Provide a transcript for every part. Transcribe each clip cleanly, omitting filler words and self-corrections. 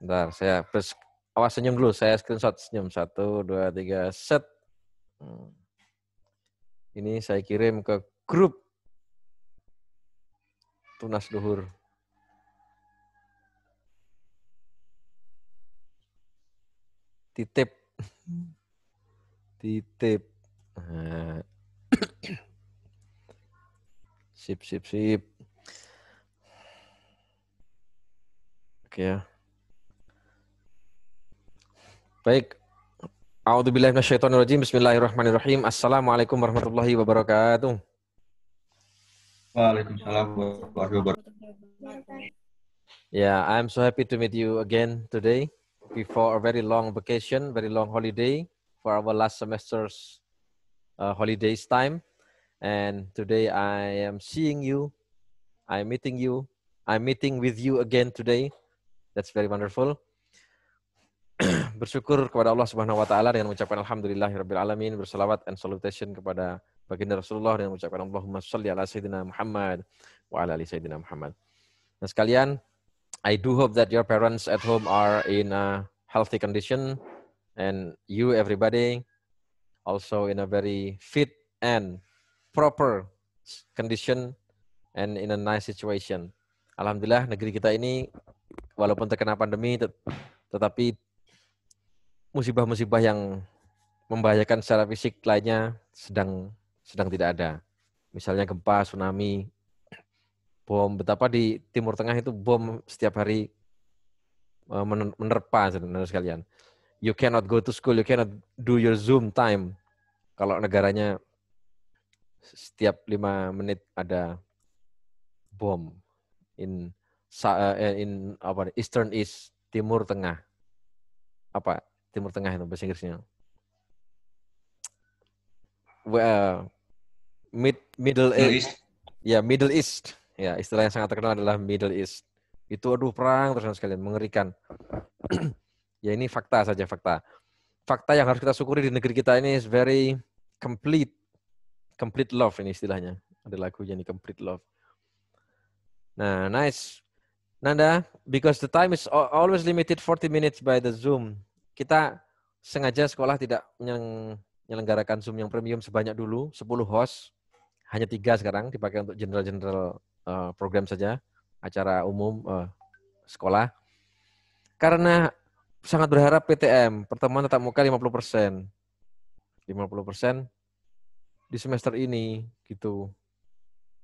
Bentar, awas senyum dulu, saya screenshot senyum. 1, 2, 3, set. Ini saya kirim ke grup Tunas Luhur. Titip. Titip. Nah. Sip. Oke ya. Baik. A'udzubillahi minasyaitonirrajim. Bismillahirrahmanirrahim. Assalamualaikum warahmatullahi wabarakatuh. Waalaikumsalam warahmatullahi wabarakatuh. Yeah, I'm so happy to meet you again today before a very long vacation, very long holiday for our last semester's holidays time. And today I am seeing you. I'm meeting you. I'm meeting with you again today. That's very wonderful. Bersyukur kepada Allah Subhanahu wa taala dengan mengucapkan alhamdulillahirabbil alamin, berselawat and salutation kepada baginda Rasulullah dengan mengucapkan Allahumma shalli ala sayyidina Muhammad wa ala ali sayyidina Muhammad. Nah, sekalian, I do hope that your parents at home are in a healthy condition and you everybody also in a very fit and proper condition and in a nice situation. Alhamdulillah negeri kita ini walaupun terkena pandemi tetapi musibah-musibah yang membahayakan secara fisik lainnya sedang tidak ada. Misalnya gempa, tsunami, bom. Betapa di Timur Tengah itu bom setiap hari menerpa, saudara sekalian. You cannot go to school, you cannot do your Zoom time. Kalau negaranya setiap 5 menit ada bom in Eastern East, Timur Tengah. Apa? Timur Tengah itu bahasa Inggrisnya. Middle East. Ya, Middle East. Ya, istilah yang sangat terkenal adalah Middle East. Itu aduh perang terus sekalian, mengerikan. Ya ini fakta saja, fakta. Fakta yang harus kita syukuri di negeri kita ini is very complete love ini istilahnya. Ada lagunya nih, complete love. Nah, nice. Nanda, because the time is always limited 40 minutes by the Zoom. Kita sengaja sekolah tidak menyelenggarakan Zoom yang premium sebanyak dulu, 10 host, hanya 3 sekarang dipakai untuk general program saja, acara umum sekolah. Karena sangat berharap PTM, pertemuan tatap muka 50%. 50% di semester ini gitu.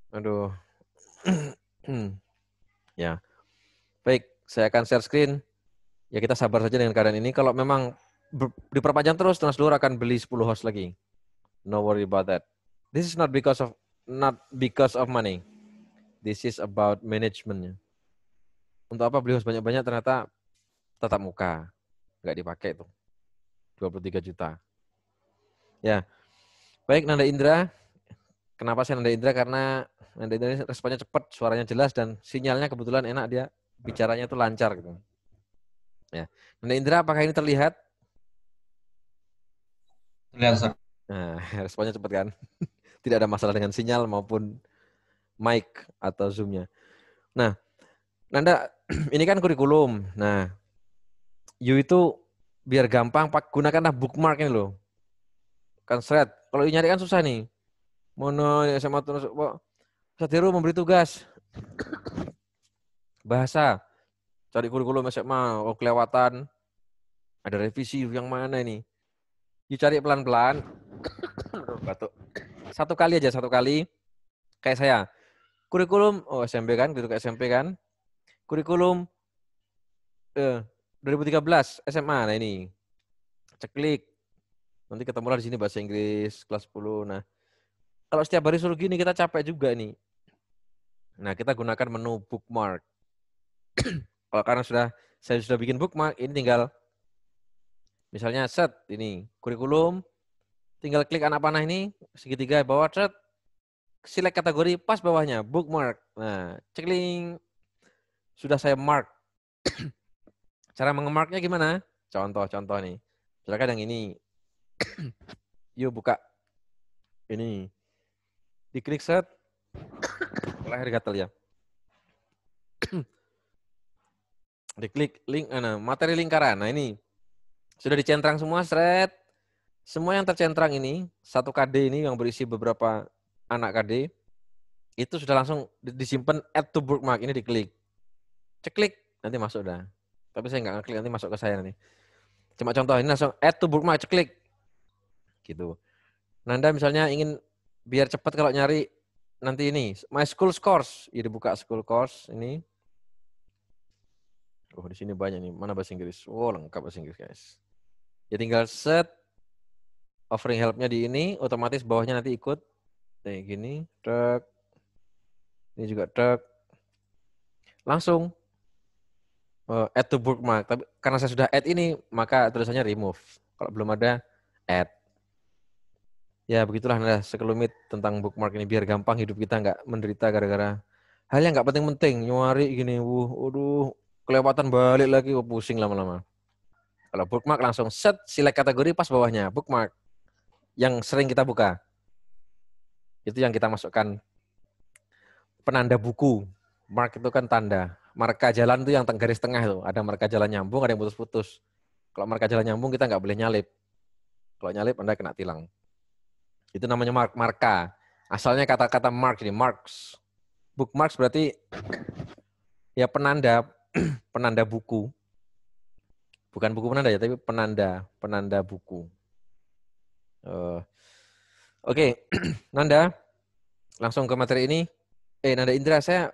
Aduh. Ya. Baik, saya akan share screen. Ya kita sabar saja dengan keadaan ini. Kalau memang diperpanjang terus, Tunas Luhur akan beli 10 host lagi. No worry about that. This is not because of money. This is about managementnya. Untuk apa beli host banyak-banyak ternyata tatap muka. Nggak dipakai tuh. 23 juta. Ya. Baik, Nanda Indra. Kenapa saya Nanda Indra? Karena Nanda Indra responnya cepat, suaranya jelas, dan sinyalnya kebetulan enak, dia bicaranya itu lancar gitu. Ya. Nanda Indra, apakah ini terlihat? Terlihat. Nah, responnya cepat kan? Tidak ada masalah dengan sinyal maupun mic atau Zoom-nya. Nah, Nanda, ini kan kurikulum. Nah, you itu biar gampang, gunakanlah bookmark ini loh. Kan thread. Kalau nyari kan susah nih. Mono SMA Tunas Sadiru memberi tugas bahasa. Cari kurikulum SMA, kelewatan. Ada revisi yang mana ini? You cari pelan-pelan. Batuk. Satu kali aja, satu kali. Kayak saya. Kurikulum, SMP kan, gitu ke SMP kan. Kurikulum 2013 SMA. Nah ini. Ceklik. Nanti ketemulah di sini bahasa Inggris kelas 10. Nah, kalau setiap hari suruh gini kita capek juga nih. Nah, kita gunakan menu bookmark. Kalau karena saya sudah bikin bookmark, ini tinggal misalnya set ini kurikulum, tinggal klik anak panah ini segitiga bawah, set, select kategori, pas bawahnya bookmark. Nah, cekling, sudah saya mark. Cara mengemarknya gimana? Contoh nih. Silakan yang ini. Yuk buka ini, diklik set, lahir gatel ya. Diklik link, materi lingkaran. Nah ini sudah dicentrang semua, seret. Semua yang tercentrang ini, 1 KD ini yang berisi beberapa anak KD, itu sudah langsung disimpan add to bookmark. Ini diklik. Ceklik, nanti masuk dah. Tapi saya nggak ngeklik, nanti masuk ke saya nanti. Cuma contoh, ini langsung add to bookmark, ceklik. Gitu. Nanda misalnya ingin biar cepat kalau nyari nanti ini, my school course. Ya dibuka school course ini. Oh, di sini banyak nih. Mana bahasa Inggris? Oh, lengkap bahasa Inggris, guys. Ya tinggal set offering help-nya di ini, otomatis bawahnya nanti ikut kayak gini, truk. Ini juga truk. Langsung add to bookmark. Tapi karena saya sudah add ini, maka tulisannya remove. Kalau belum ada, add. Ya begitulah nah, sekelumit tentang bookmark ini biar gampang hidup kita nggak menderita gara-gara hal yang nggak penting-penting. Nyari gini, aduh, kelewatan balik lagi, pusing lama-lama. Kalau bookmark langsung set, select kategori pas bawahnya, bookmark. Yang sering kita buka. Itu yang kita masukkan penanda buku. Mark itu kan tanda. Marka jalan itu yang garis tengah itu. Ada marka jalan nyambung, ada yang putus-putus. Kalau marka jalan nyambung kita nggak boleh nyalip. Kalau nyalip Anda kena tilang. Itu namanya marka. Asalnya kata-kata mark ini, marks. Bookmarks berarti ya penanda, penanda buku. Bukan buku penanda ya, tapi penanda buku. Oke, Nanda, langsung ke materi ini. Nanda Indra, saya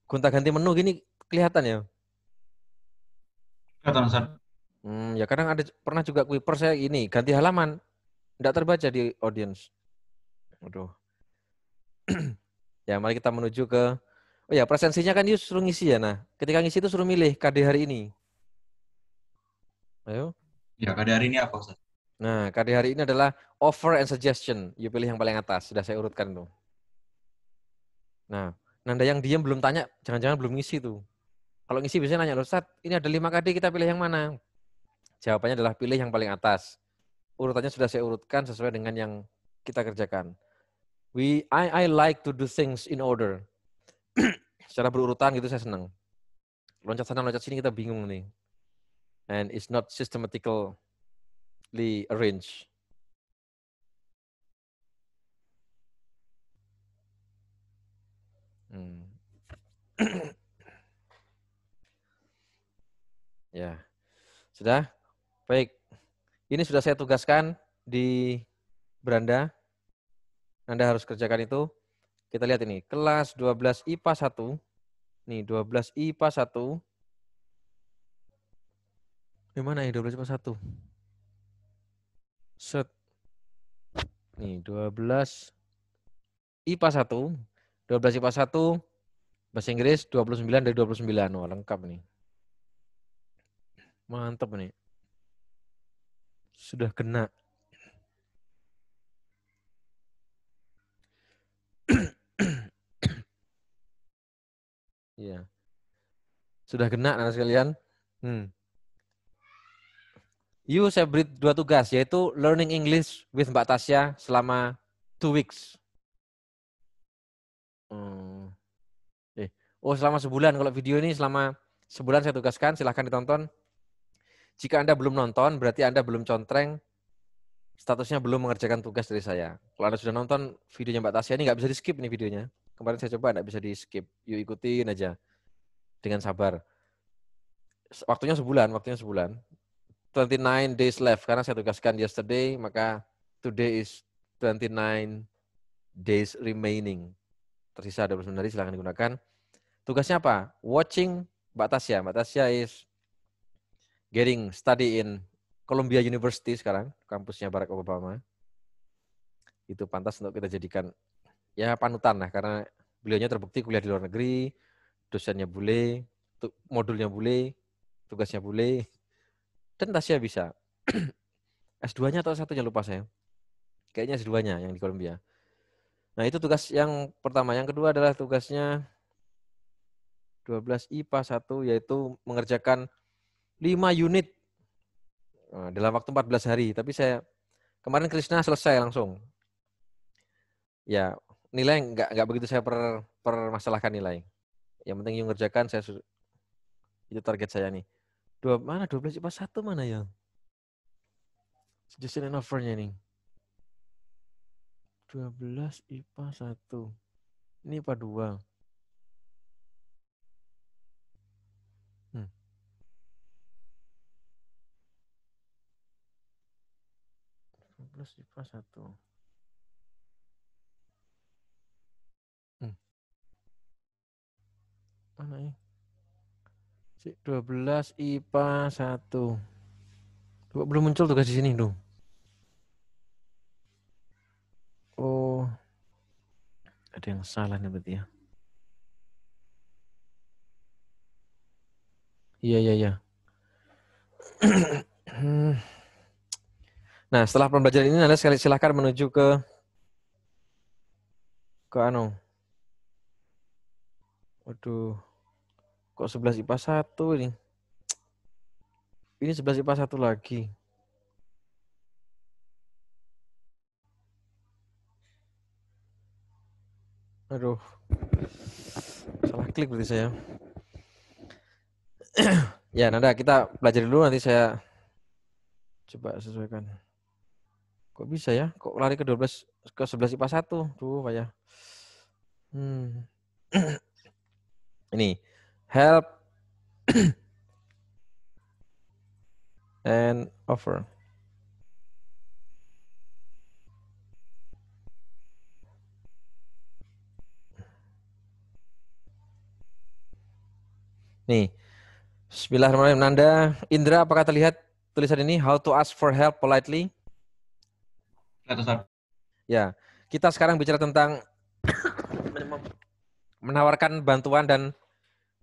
gonta-ganti menu gini kelihatan ya? Kelihatan, Ustaz. Ya kadang ada pernah juga Kuiper saya ini ganti halaman, tidak terbaca di audience. Waduh. Ya, mari kita menuju ke presensinya kan suruh ngisi ya. Nah, ketika ngisi itu suruh milih KD hari ini. Ayo. Ya, KD hari ini apa, Ustaz? Nah, KD hari ini adalah offer and suggestion. You pilih yang paling atas, sudah saya urutkan tuh. Nah, Nanda yang diam belum tanya, jangan-jangan belum ngisi tuh. Kalau ngisi biasanya nanya, loh, Ustaz, ini ada 5 KD, kita pilih yang mana? Jawabannya adalah pilih yang paling atas. Urutannya sudah saya urutkan sesuai dengan yang kita kerjakan. I like to do things in order. Secara berurutan gitu saya senang. Loncat sana, loncat sini kita bingung nih. And it's not systematically arranged. Ya, sudah? Baik. Ini sudah saya tugaskan di beranda. Anda harus kerjakan itu. Kita lihat ini, kelas 12 IPA 1. Nih, 12 IPA 1. Gimana ya 12 IPA 1? Set. Nih, 12 IPA 1. 12 IPA 1. Bahasa Inggris 29 dari 29. Wah, lengkap nih. Mantap nih. Sudah kena. Iya. Sudah kena anak sekalian. Saya beri 2 tugas, yaitu learning English with Mbak Tasya selama 2 weeks. Selama sebulan. Kalau video ini selama sebulan saya tugaskan, silahkan ditonton. Jika Anda belum nonton, berarti Anda belum contreng, statusnya belum mengerjakan tugas dari saya. Kalau Anda sudah nonton videonya Mbak Tasya, ini nggak bisa di-skip nih videonya. Kemarin saya coba, nggak bisa di-skip. Yuk ikutin aja. Dengan sabar. Waktunya sebulan. 29 days left. Karena saya tugaskan yesterday, maka today is 29 days remaining. Tersisa 29 hari, silahkan digunakan. Tugasnya apa? Watching Mbak Tasya. Mbak Tasya is getting study in Columbia University sekarang, kampusnya Barack Obama. Itu pantas untuk kita jadikan ya panutan lah, karena beliaunya terbukti kuliah di luar negeri, dosennya bule, modulnya bule, tugasnya bule, dan Tasya bisa. S2-nya atau S1-nya lupa saya. Kayaknya S2-nya yang di Columbia. Nah, itu tugas yang pertama. Yang kedua adalah tugasnya 12 IPA 1, yaitu mengerjakan 5 unit dalam waktu 14 hari. Tapi kemarin Krishna selesai langsung. Ya, nilai nggak begitu saya permasalahkan nilai. Yang penting yang mengerjakan Itu target saya nih. Mana 12 IPA 1 mana ya? Suggestion and offer-nya nih. 12 IPA 1. Ini IPA 2. 12 IPA 1. Mana ya? 12 IPA 1. Coba belum muncul tugas di sini dong. Oh. Ada yang salah nih berarti ya. Iya. Nah, setelah pembelajaran ini Anda silakan menuju ke anu. Waduh. Kok 11 IPA 1 ini? Ini 11 IPA 1 lagi. Aduh. Salah klik berarti saya. Ya, Nanda, kita belajar dulu, nanti saya coba sesuaikan. Kok bisa ya? Kok lari ke 11 ke 11 IPA 1? Duh, Pak ya. Ini help and offer. Nih. Bismillahirrahmanirrahim. Nanda, Indra, apakah terlihat tulisan ini how to ask for help politely? Ya, kita sekarang bicara tentang menawarkan bantuan dan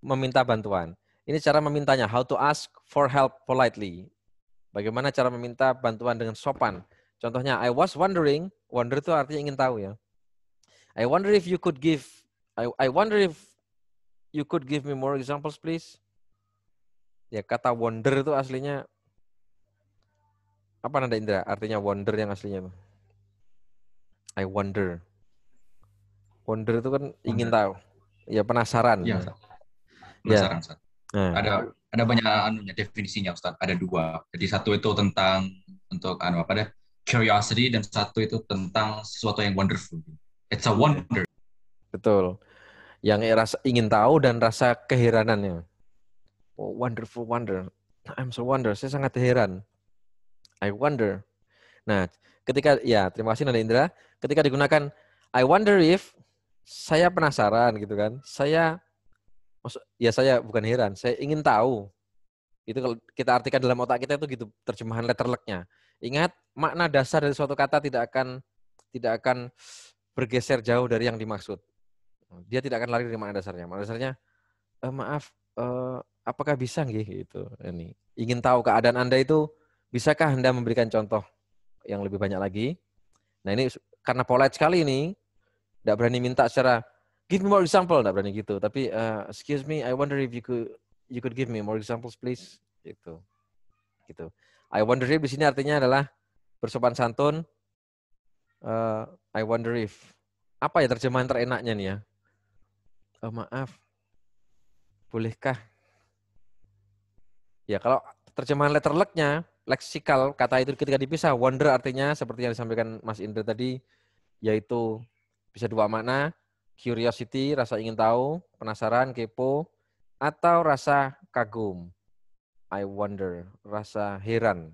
meminta bantuan. Ini cara memintanya, how to ask for help politely. Bagaimana cara meminta bantuan dengan sopan. Contohnya, I was wondering, wonder itu artinya ingin tahu ya. I wonder if you could give me more examples, please. Ya, kata wonder itu aslinya apa, Nanda Indra? Artinya wonder yang aslinya. I wonder. Wonder itu kan ingin tahu. Ya, penasaran. Iya, penasaran, Ustaz. Nah. Ada banyak definisinya, Ustaz. Ada 2. Jadi satu itu tentang untuk curiosity, dan satu itu tentang sesuatu yang wonderful. It's a wonder. Betul. Yang rasa ingin tahu dan rasa keheranannya. Oh, wonderful wonder. I'm so wonder. Saya sangat heran. I wonder. Nah, terima kasih Nanda Indra. Ketika digunakan I wonder if, saya penasaran gitu kan. Saya bukan heran, saya ingin tahu. Itu kalau kita artikan dalam otak kita itu gitu terjemahan letterleknya. Ingat, makna dasar dari suatu kata tidak akan bergeser jauh dari yang dimaksud. Dia tidak akan lari dari makna dasarnya. Makna dasarnya, apakah bisa nggih gitu. Ini ingin tahu keadaan Anda itu, bisakah Anda memberikan contoh yang lebih banyak lagi? Nah, ini karena polite sekali ini, tidak berani minta secara give me more example, tidak berani gitu. Tapi excuse me, I wonder if you could give me more examples, please. Gitu. I wonder if di sini artinya adalah bersopan santun. I wonder if, apa ya terjemahan terenaknya nih ya? Maaf, bolehkah? Ya, kalau terjemahan letterleknya, leksikal, kata itu ketika dipisah, wonder artinya seperti yang disampaikan Mas Indra tadi, yaitu bisa 2 makna, curiosity, rasa ingin tahu, penasaran, kepo, atau rasa kagum. I wonder, rasa heran.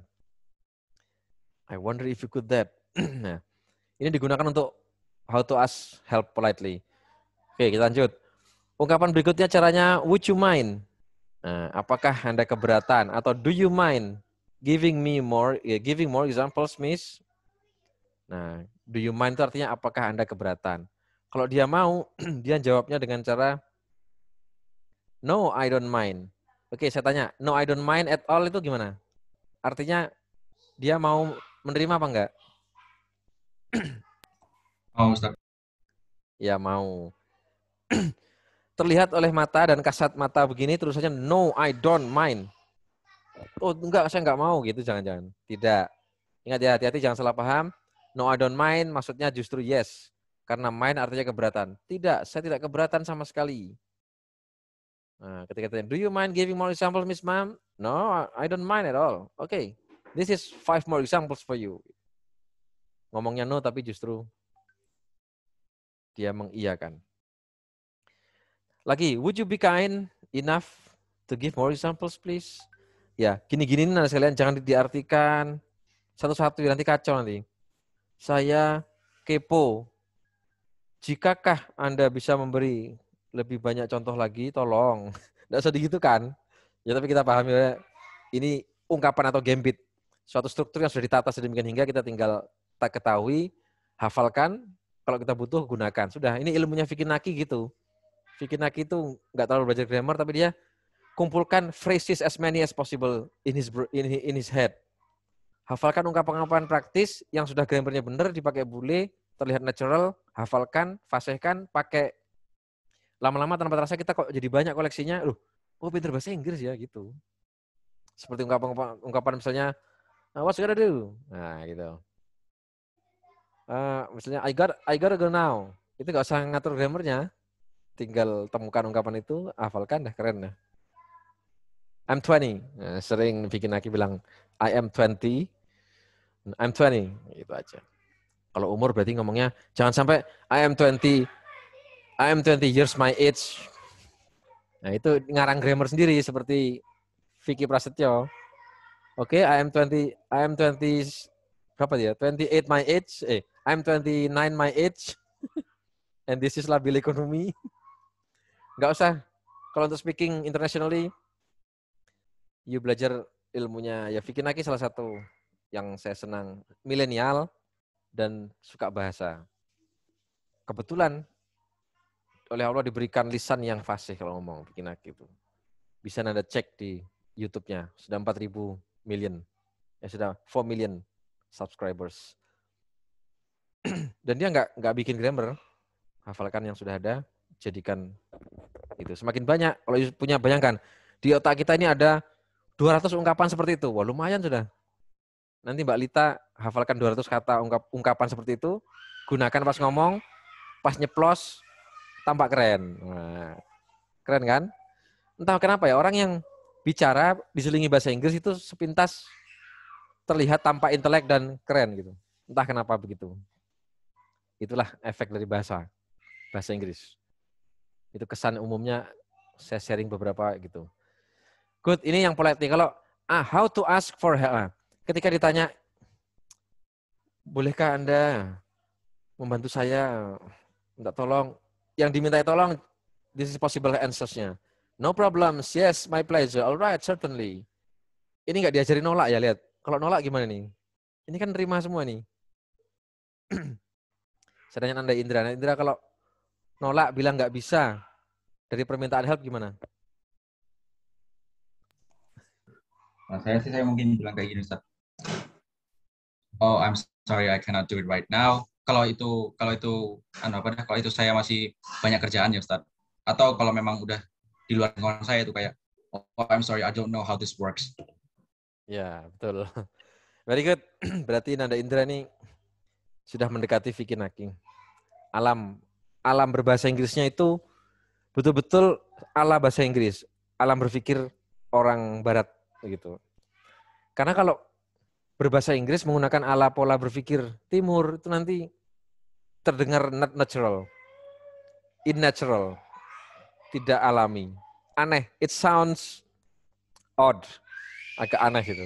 I wonder if you could that. Nah, ini digunakan untuk how to ask help politely. Oke, kita lanjut. Ungkapan berikutnya caranya, would you mind? Nah, apakah Anda keberatan? Atau do you mind giving more examples, Miss? Nah, do you mind itu artinya apakah Anda keberatan? Kalau dia mau, dia jawabnya dengan cara no, I don't mind. Oke, saya tanya, no, I don't mind at all itu gimana? Artinya dia mau menerima apa enggak? Mau, Ustaz. Ya, mau. Terlihat oleh mata dan kasat mata begini terus saja no, I don't mind. Oh, enggak, saya enggak mau gitu, jangan-jangan. Tidak. Ingat ya, hati-hati jangan salah paham. No, I don't mind maksudnya justru yes. Karena mind artinya keberatan. Tidak, saya tidak keberatan sama sekali. Nah, ketika tanya, do you mind giving more examples, Miss Ma'am? No, I don't mind at all. Okay, this is 5 more examples for you. Ngomongnya no, tapi justru dia mengiyakan. Lagi, would you be kind enough to give more examples, please? Ya, gini-gini nih sekalian, jangan diartikan satu-satu, nanti kacau nanti. Saya kepo. Jikakah Anda bisa memberi lebih banyak contoh lagi, tolong. Nggak usah gitu kan. Ya, tapi kita pahami ya, ini ungkapan atau gambit. Suatu struktur yang sudah ditata sedemikian hingga kita tinggal tak ketahui, hafalkan, kalau kita butuh gunakan. Sudah, ini ilmunya Vicky Naki gitu. Vicky Naki itu nggak terlalu belajar grammar, tapi dia kumpulkan phrases as many as possible in his head. Hafalkan ungkapan-ungkapan praktis yang sudah grammarnya benar, dipakai bule, terlihat natural, hafalkan, fasihkan, pakai. Lama-lama tanpa terasa kita kok jadi banyak koleksinya. Oh pinter bahasa Inggris ya gitu. Seperti ungkapan misalnya, what's you gonna do? Nah gitu. Misalnya I gotta go now. Itu nggak usah ngatur grammarnya. Tinggal temukan ungkapan itu, hafalkan dah, keren dah. I'm 20. Nah, sering bikin Aki bilang, I am 20. I'm 20. Itu aja. Kalau umur berarti ngomongnya, jangan sampai I am 20 years my age. Nah itu ngarang grammar sendiri seperti Vicky Prasetyo. Oke, I am 20, berapa dia? 28 my age. I'm 29 my age. And this is labil economy. Nggak usah. Kalau untuk speaking internationally, you belajar ilmunya. Ya Vicky Naki salah satu yang saya senang. Milenial dan suka bahasa. Kebetulan oleh Allah diberikan lisan yang fasih kalau ngomong Vicky Naki itu. Bisa Anda cek di YouTube-nya. Sudah 4.000 million. Ya sudah 4 million subscribers. Dan dia nggak bikin grammar. Hafalkan yang sudah ada, jadikan itu. Semakin banyak, kalau punya bayangkan, di otak kita ini ada 200 ungkapan seperti itu. Wah lumayan sudah. Nanti Mbak Lita hafalkan 200 kata ungkapan seperti itu, gunakan pas ngomong, pas nyeplos, tampak keren. Nah, keren kan? Entah kenapa ya, orang yang bicara diselingi bahasa Inggris itu sepintas terlihat tampak intelek dan keren gitu. Entah kenapa begitu. Itulah efek dari bahasa Inggris. Itu kesan umumnya, saya sharing beberapa gitu. Good, ini yang polite nih. Kalau how to ask for help. Ketika ditanya, bolehkah Anda membantu saya? Minta tolong. Yang diminta tolong, this is possible answers-nya. No problem, yes, my pleasure. Alright, certainly. Ini nggak diajari nolak ya, lihat. Kalau nolak gimana nih? Ini kan nerima semua nih. Saya tanya Anda Indra. Indra kalau nolak bilang nggak bisa, dari permintaan help gimana? Nah, saya mungkin bilang kayak gini, Ustaz. Oh, I'm sorry, I cannot do it right now. Kalau itu saya masih banyak kerjaan ya, Ustaz. Atau kalau memang udah di luar lingkungan saya itu kayak, oh, I'm sorry, I don't know how this works. Ya, betul. Very good. Berarti Nanda Indra ini sudah mendekati Vicky Naki. Alam berbahasa Inggrisnya itu betul-betul ala bahasa Inggris, alam berpikir orang Barat begitu. Karena kalau berbahasa Inggris menggunakan ala pola berpikir Timur itu nanti terdengar not natural, unnatural, tidak alami, aneh. It sounds odd, agak aneh gitu.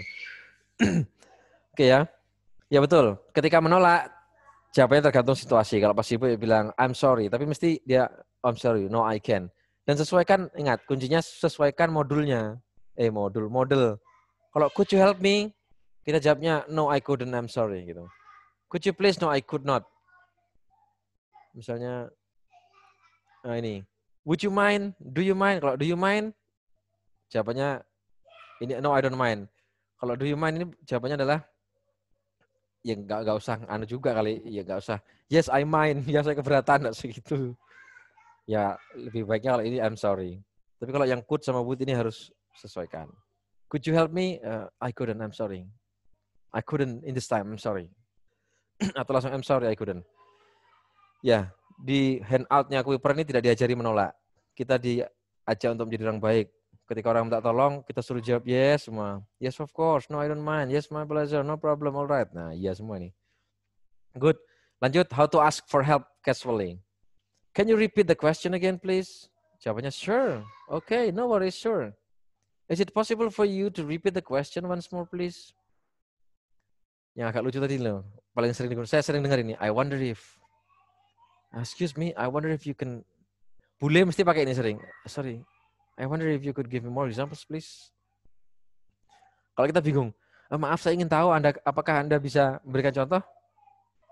Oke ya, ya betul. Ketika menolak, jawabannya tergantung situasi. Kalau pas ibu bilang I'm sorry, tapi mesti dia I'm sorry, no I can. Dan sesuaikan, ingat kuncinya sesuaikan modulnya. Model. Kalau could you help me? Kita jawabnya no I couldn't, I'm sorry gitu. Could you please? No I could not. Misalnya ini, would you mind? Do you mind? Kalau do you mind, jawabannya ini no I don't mind. Kalau do you mind ini jawabannya adalah ya nggak usah anu juga kali, ya nggak usah. Yes I mind, ya saya keberatan nggak segitu. Ya lebih baiknya kalau ini I'm sorry. Tapi kalau yang could sama would ini harus sesuaikan. Could you help me? I couldn't, I'm sorry. I couldn't in this time, I'm sorry. Atau langsung I'm sorry, I couldn't. Ya, di handout-nya Kuiper ini tidak diajari menolak. Kita aja untuk menjadi orang baik. Ketika orang minta tolong, kita suruh jawab yes semua. Yes of course, no I don't mind. Yes my pleasure, no problem, alright. Nah iya semua nih. Good. Lanjut, how to ask for help casually. Can you repeat the question again please? Jawabannya sure. Okay, no worries, sure. Is it possible for you to repeat the question once more please? Yang agak lucu tadi loh. Paling sering dengar, saya sering dengar ini. I wonder if, excuse me, I wonder if you can, bule mesti pakai ini sering. Sorry, I wonder if you could give me more examples please. Kalau kita bingung, maaf saya ingin tahu apakah Anda bisa memberikan contoh?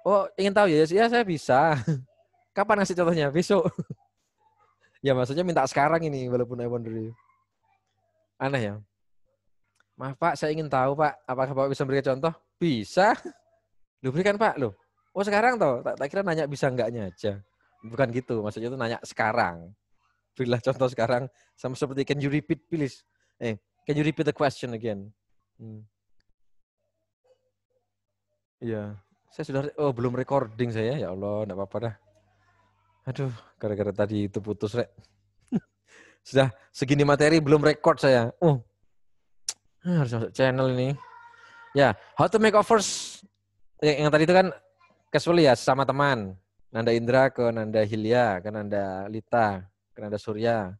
Oh ingin tahu ya? Ya saya bisa. Kapan ngasih contohnya? Besok. Ya maksudnya minta sekarang ini walaupun I wonder if. Aneh ya. Maaf Pak, saya ingin tahu Pak, apakah Bapak bisa memberikan contoh? Bisa. Lu berikan Pak, loh. Oh sekarang toh, tak kira nanya bisa enggaknya aja. Bukan gitu, maksudnya itu nanya sekarang. Berilah contoh sekarang, sama seperti can you repeat please? Can you repeat the question again? Iya, saya sudah, belum recording saya, ya Allah, enggak apa-apa dah. Aduh, gara-gara tadi itu putus, Rek. Sudah segini materi belum record saya. Harus masuk channel ini. Ya, how to make offers. Yang tadi itu kan casually ya, sama teman. Nanda Indra ke Nanda Hilya, ke Nanda Lita, ke Nanda Surya.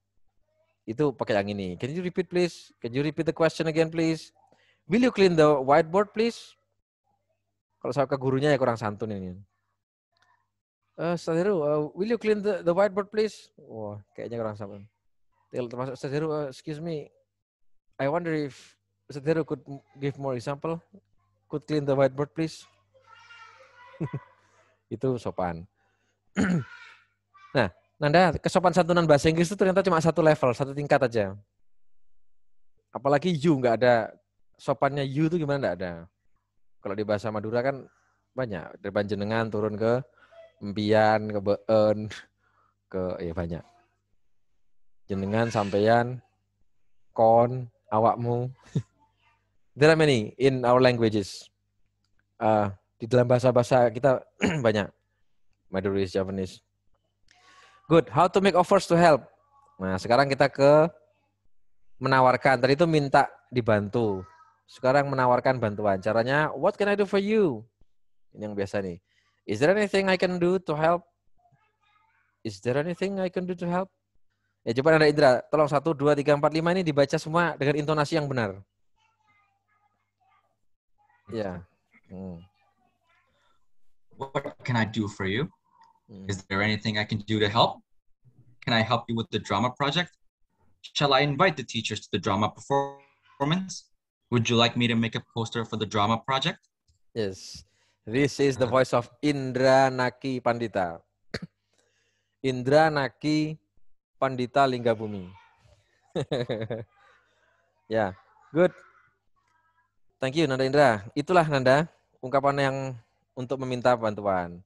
Itu pakai yang ini. Can you repeat please? Can you repeat the question again please? Will you clean the whiteboard please? Kalau saya ke gurunya ya kurang santun ini. Ustaz Heru, will you clean the whiteboard please? Wah, kayaknya kurang santun. Termasuk Ustaz Heru, excuse me, I wonder if Ustaz Heru could give more example? Could clean the whiteboard please? Itu sopan. Nah, Nanda, kesopan santunan bahasa Inggris itu ternyata cuma satu level, satu tingkat aja. Apalagi you, nggak ada. Sopannya you itu gimana nggak ada. Kalau di bahasa Madura kan banyak. Dari panjenengan turun ke empian, ke beun, ke ya banyak. Jenengan, sampeyan, kon, awakmu. There are many in our languages. Di dalam bahasa-bahasa kita banyak. Madurese, Javanese. Good. How to make offers to help. Nah, sekarang kita ke menawarkan. Tadi itu minta dibantu. Sekarang menawarkan bantuan. Caranya, what can I do for you? Ini yang biasa nih. Is there anything I can do to help? Is there anything I can do to help? Ya, coba Nanda Indra. Tolong 1, 2, 3, 4, 5 ini dibaca semua dengan intonasi yang benar. Ya. What can I do for you? Is there anything I can do to help? Can I help you with the drama project? Shall I invite the teachers to the drama performance? Would you like me to make a poster for the drama project? Yes. This is the voice of Indra Naki Pandita. Indra Naki Pandita Linggabumi. Ya, good. Thank you Nanda Indra. Itulah Nanda, ungkapan yang untuk meminta bantuan.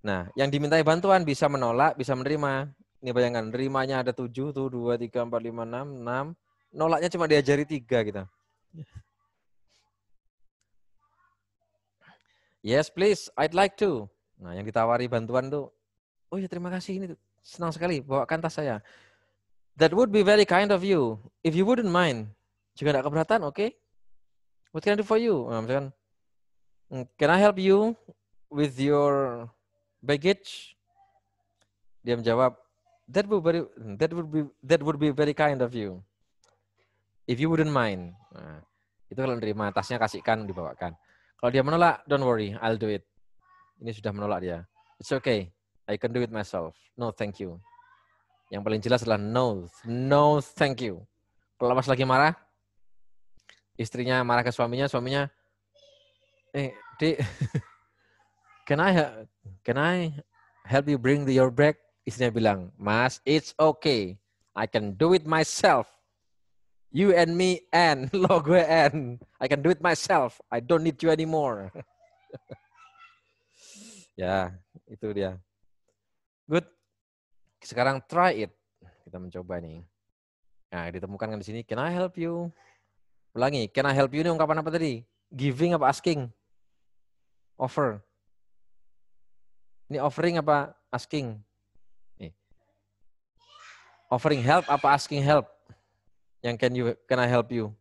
Nah, yang dimintai bantuan bisa menolak, bisa menerima. Ini bayangkan, nerimanya ada 7, tuh 2, 3, 4, 5, 6. Nolaknya cuma diajari 3 kita. Yes, please, I'd like to. Nah, yang ditawari bantuan tuh, oh ya terima kasih, ini senang sekali, bawakan tas saya. That would be very kind of you. If you wouldn't mind. Jika tidak keberatan, oke. Okay? What can I do for you? Nah, misalkan, can I help you with your baggage? Dia menjawab, that would be very kind of you. If you wouldn't mind. Nah, itu kalau nerima, tasnya kasihkan, dibawakan. Kalau dia menolak, don't worry, I'll do it. Ini sudah menolak dia. It's okay, I can do it myself. No, thank you. Yang paling jelas adalah no, thank you. Kalau pas lagi marah, istrinya marah ke suaminya, Dik, can I help you bring your bag? Istrinya bilang, Mas, it's okay, I can do it myself. You and me and lo gue and I can do it myself. I don't need you anymore. Ya, itu dia. Good. Sekarang try it. Kita mencoba nih. Nah, ditemukan kan di sini. Can I help you? Ulangi. Can I help you ini ungkapan apa tadi? Giving apa asking? Offer. Ini offering apa asking? Nih. Offering help apa asking help? Yang can I help you?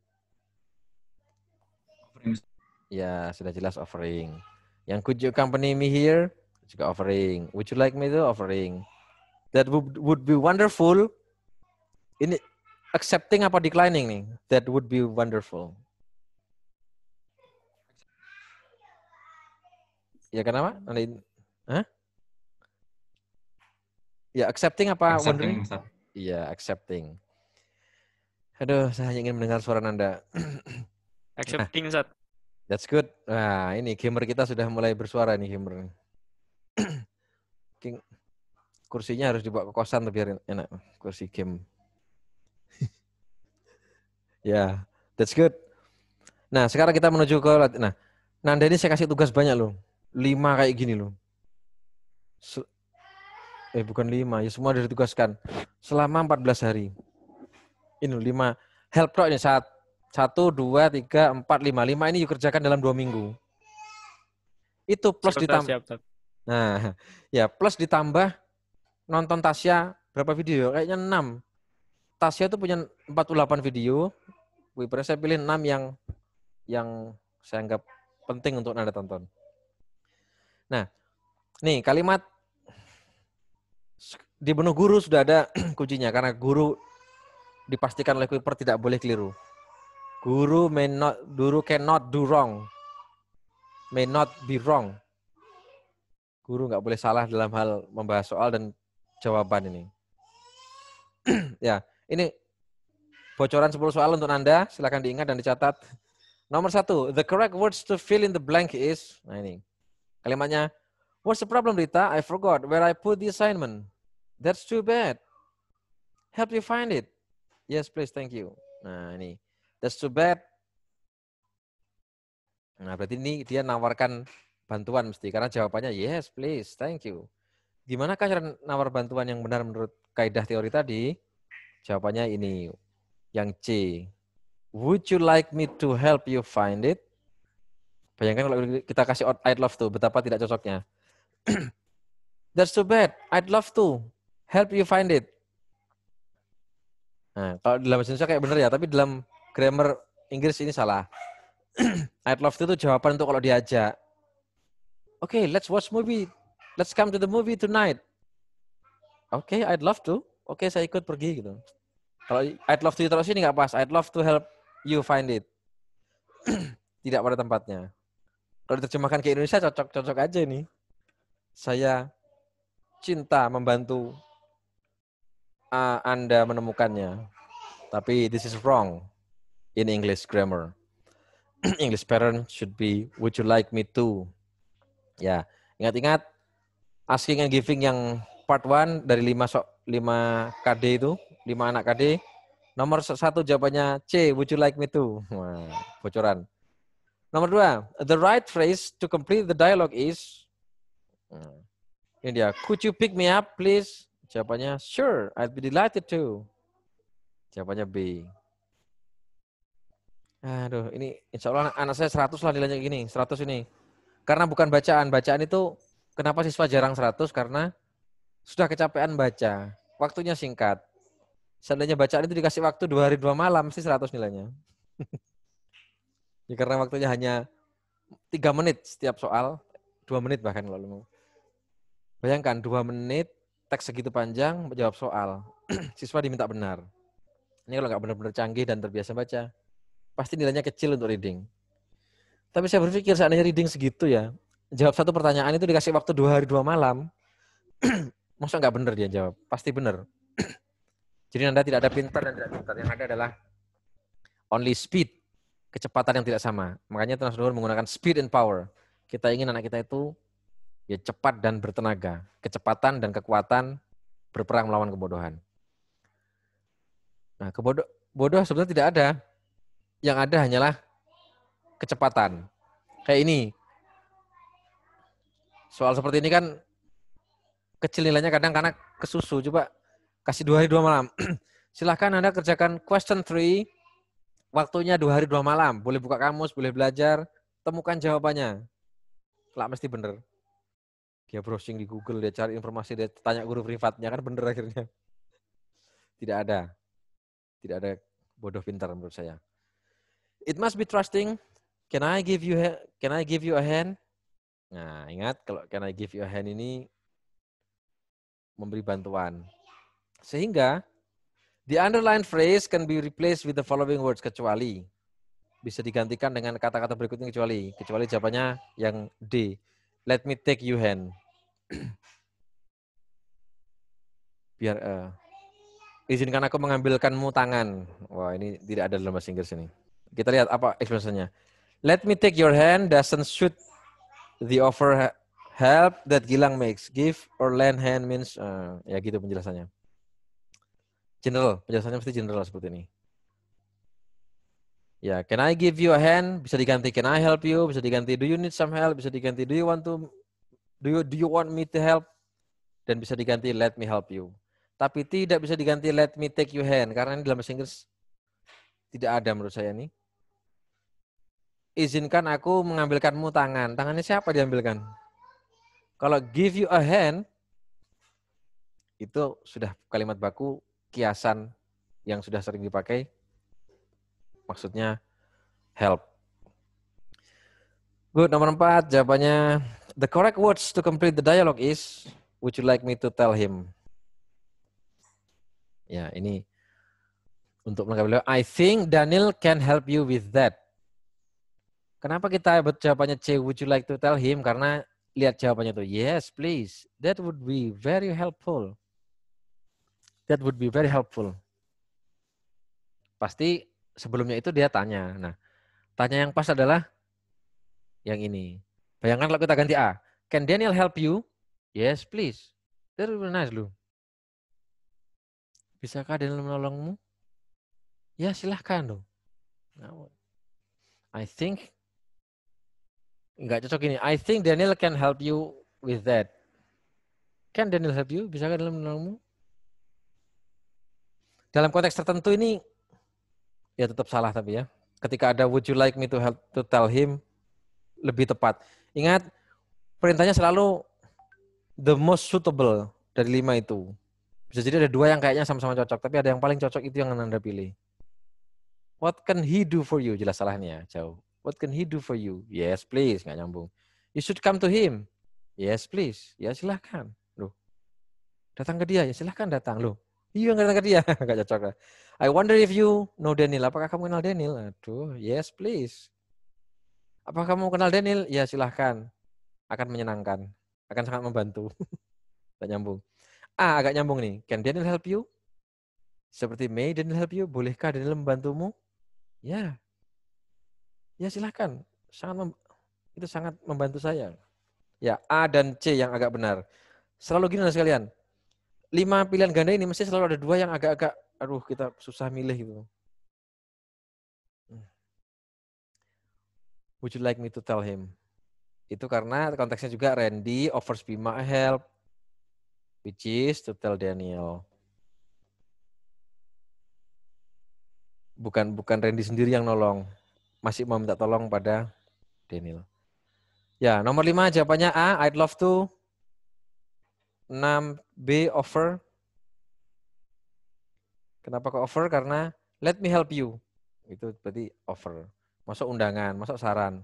Offering. Ya, sudah jelas offering. Yang could you accompany me here? Juga offering. Would you like me to? Offering. That would be wonderful. Ini accepting apa declining nih? That would be wonderful. Ya kenapa? Hah? Ya accepting apa Accepting, wondering? Iya, accepting. Aduh, saya ingin mendengar suara Nanda. Accepting, Ustaz. That's good. Nah, ini gamer kita sudah mulai bersuara nih gamer. Kursinya harus dibawa ke kosan biar enak kursi game. Ya, that's good. Nah, sekarang kita menuju ke nah, Nanda ini saya kasih tugas banyak loh. 5 kayak gini loh. Bukan 5, ya semua sudah ditugaskan selama 14 hari. Ini 5 help pro ini 1, 2, 3, 4, 5. 5 ini dikerjakan dalam 2 minggu. Itu plus ditambah. Nah, ya plus ditambah nonton Tasya berapa video? Kayaknya 6. Tasya itu punya 48 video. Saya pilih 6 yang saya anggap penting untuk Anda tonton. Nah, nih kalimat di menu guru sudah ada kuncinya karena guru dipastikan oleh Kuiper tidak boleh keliru. Guru cannot do wrong. May not be wrong. Guru nggak boleh salah dalam hal membahas soal dan jawaban ini. Ya, ini bocoran 10 soal untuk Anda. Silakan diingat dan dicatat. Nomor 1, the correct words to fill in the blank is. Nah ini kalimatnya. What's the problem, Rita? I forgot where I put the assignment. That's too bad. Help you find it. Yes, please. Thank you. Nah ini. That's too bad. Nah berarti ini dia nawarkan bantuan mesti. Karena jawabannya yes, please. Thank you. Gimana cara nawar bantuan yang benar menurut kaidah teori tadi? Jawabannya ini. Yang C. Would you like me to help you find it? Bayangkan kalau kita kasih I'd love to. Betapa tidak cocoknya. That's too bad. I'd love to help you find it. Nah, kalau dalam bahasa Indonesia kayak bener ya, tapi dalam grammar Inggris ini salah. I'd love to itu jawaban untuk kalau diajak. Okay, let's watch movie. Let's come to the movie tonight. Okay, I'd love to. Okay, saya ikut pergi gitu. Kalau I'd love to terus ini nggak pas. I'd love to help you find it. Tidak pada tempatnya. Kalau diterjemahkan ke Indonesia cocok-cocok aja nih. Saya cinta membantu Anda menemukannya. Tapi this is wrong in English grammar. English parent should be, would you like me to? Ya, ingat-ingat asking and giving yang part 1 dari 5 KD itu, 5 anak KD. Nomor 1 jawabannya C, would you like me to? Wah, bocoran. Nomor 2, the right phrase to complete the dialogue is, ini dia, could you pick me up please? Jawabannya sure, I'd be delighted to. Jawabannya B. Aduh, ini insya Allah anak saya 100 lah nilainya gini, 100 ini. Karena bukan bacaan. Bacaan itu, kenapa siswa jarang 100? Karena sudah kecapean baca. Waktunya singkat. Seandainya bacaan itu dikasih waktu 2 hari 2 malam, mesti 100 nilainya. Ya, karena waktunya hanya 3 menit setiap soal, 2 menit bahkan kalau mau. Bayangkan 2 menit, teks segitu panjang, menjawab soal. Siswa diminta benar. Ini kalau nggak benar-benar canggih dan terbiasa baca, pasti nilainya kecil untuk reading. Tapi saya berpikir seandainya reading segitu ya, jawab 1 pertanyaan itu dikasih waktu 2 hari 2 malam, masa nggak benar dia jawab? Pasti benar. Jadi Anda tidak ada pintar dan tidak pintar. Yang ada adalah only speed. Kecepatan yang tidak sama. Makanya Tunas Luhur menggunakan speed and power. Kita ingin anak kita itu ya cepat dan bertenaga. Kecepatan dan kekuatan berperang melawan kebodohan. Nah, bodoh sebenarnya tidak ada. Yang ada hanyalah kecepatan. Kayak ini. Soal seperti ini kan kecil nilainya kadang karena kesusu. Coba kasih 2 hari 2 malam. Silahkan Anda kerjakan question 3. Waktunya 2 hari 2 malam. Boleh buka kamus, boleh belajar. Temukan jawabannya. Lah mesti bener. Dia browsing di Google, dia cari informasi, dia tanya guru privatnya. Kan bener akhirnya. Tidak ada. Tidak ada bodoh pintar menurut saya. It must be trusting. Can I give you a hand? Nah, ingat kalau can I give you a hand ini memberi bantuan. Sehingga the underlined phrase can be replaced with the following words kecuali. Bisa digantikan dengan kata-kata berikutnya kecuali. Kecuali jawabannya yang D. Let me take you hand. Biar izinkan aku mengambilkanmu tangan. Wah, ini tidak ada dalam bahasa Inggris ini. Kita lihat apa ekspresinya. Let me take your hand doesn't shoot the offer help that Gilang makes. Give or lend hand means ya gitu penjelasannya. General, penjelasannya mesti general seperti ini. Ya, can I give you a hand? Bisa diganti can I help you? Bisa diganti do you need some help? Bisa diganti do you want me to help? Dan bisa diganti let me help you. Tapi tidak bisa diganti let me take your hand karena ini dalam bahasa Inggris tidak ada menurut saya ini. Izinkan aku mengambilkanmu tangan. Tangannya siapa diambilkan? Kalau give you a hand itu sudah kalimat baku kiasan yang sudah sering dipakai. Maksudnya help. Good, nomor 4 jawabannya the correct words to complete the dialogue is would you like me to tell him? Ya, ini untuk melengkapi. I think Daniel can help you with that. Kenapa kita jawabannya C, would you like to tell him? Karena lihat jawabannya itu, yes please. That would be very helpful. That would be very helpful. Pasti sebelumnya itu dia tanya. Nah, tanya yang pas adalah yang ini. Bayangkan kalau kita ganti A. Can Daniel help you? Yes, please. That would be nice, loh. Bisakah Daniel menolongmu? Ya, silahkan, loh. I think enggak cocok ini. I think Daniel can help you with that. Can Daniel help you? Bisakah Daniel menolongmu? Dalam konteks tertentu ini ya tetap salah tapi ya. Ketika ada would you like me to help to tell him lebih tepat. Ingat perintahnya selalu the most suitable dari 5 itu. Bisa jadi ada 2 yang kayaknya sama-sama cocok, tapi ada yang paling cocok itu yang Anda pilih. What can he do for you? Jelas salahnya, jauh. What can he do for you? Yes, please. Nggak nyambung. You should come to him. Yes, please. Ya silahkan. Loh. Datang ke dia. Ya silahkan datang. Loh. Iya nggak datang ke dia. Nggak cocok. I wonder if you know Daniel. Apakah kamu kenal Daniel? Aduh, yes, please. Apakah kamu kenal Daniel? Ya silahkan. Akan menyenangkan. Akan sangat membantu. Nggak nyambung. Agak nyambung nih. Can Daniel help you? Seperti May Daniel help you? Bolehkah Daniel membantumu? Ya. Ya silahkan. Itu sangat membantu saya. Ya, A dan C yang agak benar. Selalu gini sekalian. 5 pilihan ganda ini mesti selalu ada 2 yang agak-agak, aduh kita susah milih gitu. Would you like me to tell him? Itu karena konteksnya juga Randy offers Bima a help, which is to tell Daniel. Bukan Randy sendiri yang nolong. Masih mau minta tolong pada Daniel. Ya, nomor 5 jawabannya A, I'd love to. 6B, offer. Kenapa kok offer? Karena let me help you. Itu berarti offer. Masuk undangan, masuk saran.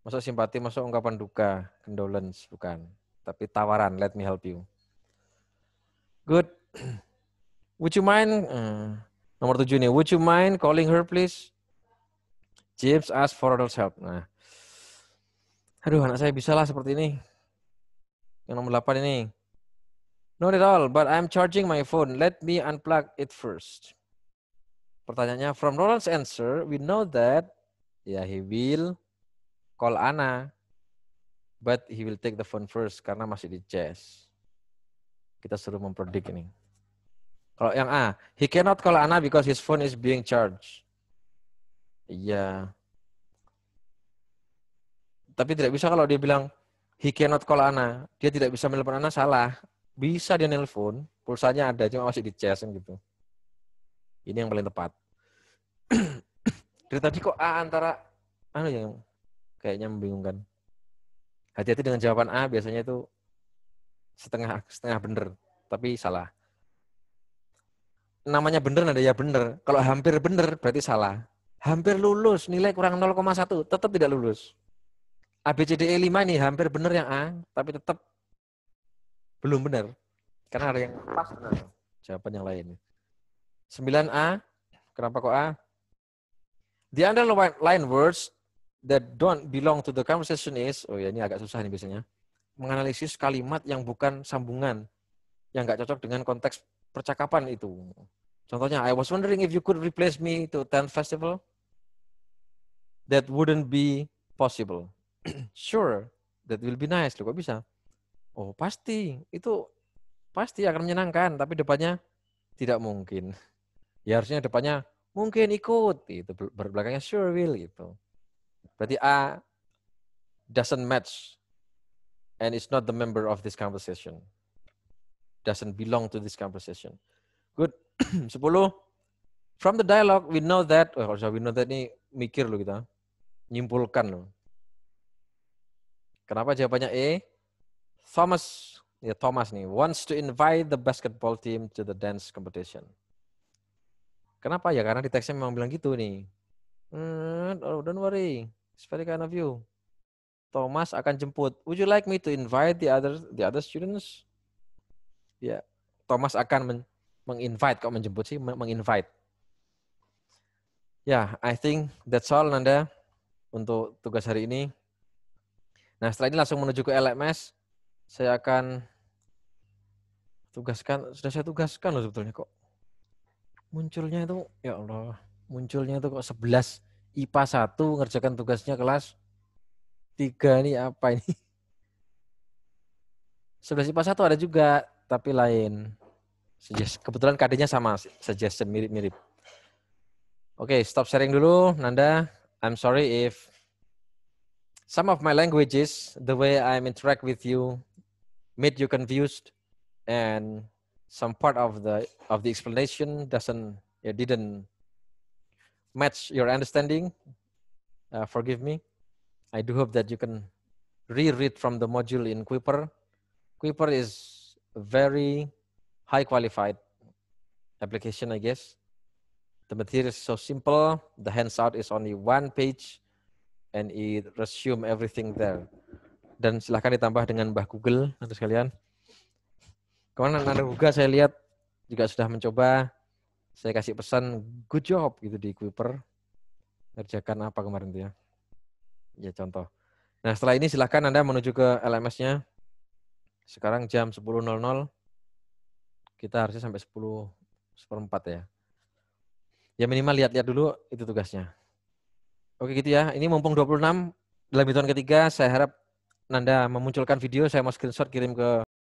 Masuk simpati, masuk ungkapan duka. Condolence, bukan. Tapi tawaran, let me help you. Good. Would you mind, nomor 7 nih, would you mind calling her please? James asked for adult help. Nah, aduh anak saya bisa lah seperti ini. Yang nomor 8 ini. Not at all, but I'm charging my phone. Let me unplug it first. Pertanyaannya, from Roland's answer, we know that he will call Anna, but he will take the phone first karena masih di charge. Kita suruh mempredik ini. Kalau yang A, he cannot call Anna because his phone is being charged. Iya. Tapi tidak bisa kalau dia bilang he cannot call Anna, dia tidak bisa menelpon Anna, salah. Bisa dia nelpon, pulsanya ada, cuma masih di charge gitu. Ini yang paling tepat. Dari tadi kok A antara yang kayaknya membingungkan. Hati-hati dengan jawaban A, biasanya itu setengah benar, tapi salah. namanya bener ada ya bener. Kalau hampir bener berarti salah. Hampir lulus, nilai kurang 0,1, tetap tidak lulus. ABCDE 5 nih hampir bener yang A, tapi tetap belum benar. Karena ada yang pas benar. Jawaban yang lain. 9A, kenapa kok A? The underline words that don't belong to the conversation is, oh ya ini agak susah nih biasanya, menganalisis kalimat yang bukan sambungan, yang nggak cocok dengan konteks percakapan itu. Contohnya, I was wondering if you could replace me to 10th festival. That wouldn't be possible. Sure, that will be nice. Loh, kok bisa? Oh, pasti. Itu pasti akan menyenangkan, tapi depannya tidak mungkin. Ya harusnya depannya mungkin ikut. Itu belakangnya sure will gitu. Berarti A doesn't match and is not the member of this conversation. Doesn't belong to this conversation. Good. 10. From the dialogue we know that, we know that ini mikir loh kita. Nyimpulkan loh. Kenapa jawabannya E? Thomas nih wants to invite the basketball team to the dance competition. Kenapa ya? Karena di teksnya memang bilang gitu nih. Oh, don't worry, it's very kind of you. Thomas akan jemput. Would you like me to invite the other students? Ya, Thomas akan menginvite, kok menjemput sih, menginvite. Ya, I think that's all Nanda untuk tugas hari ini. Nah, setelah ini langsung menuju ke LMS. Saya akan sudah saya tugaskan loh sebetulnya kok. Munculnya itu, ya Allah, munculnya itu kok 11 IPA 1 ngerjakan tugasnya kelas 3 ini apa ini? 11 IPA 1 ada juga, tapi lain. Kebetulan KD-nya sama, suggestion mirip-mirip. Oke, stop sharing dulu, Nanda. I'm sorry if some of my languages, the way I interact with you, made you confused, and some part of the explanation didn't match your understanding. Forgive me. I do hope that you can reread from the module in Kuiper. Kuiper is a very high qualified application, I guess. The material is so simple. The handout is only 1 page. And it resume everything there. Dan silahkan ditambah dengan Mbah Google, nanti sekalian. Kemarin Nanda juga saya lihat juga sudah mencoba. Saya kasih pesan good job gitu di Kuiper. Ngerjakan apa kemarin itu ya? Ya contoh. Nah setelah ini silahkan Anda menuju ke LMS-nya. Sekarang jam 10.00. Kita harusnya sampai 10:04 ya. Ya minimal lihat-lihat dulu itu tugasnya. Oke gitu ya. Ini mumpung 26 dalam hitungan ketiga, saya harap Nanda memunculkan video, saya mau screenshot kirim ke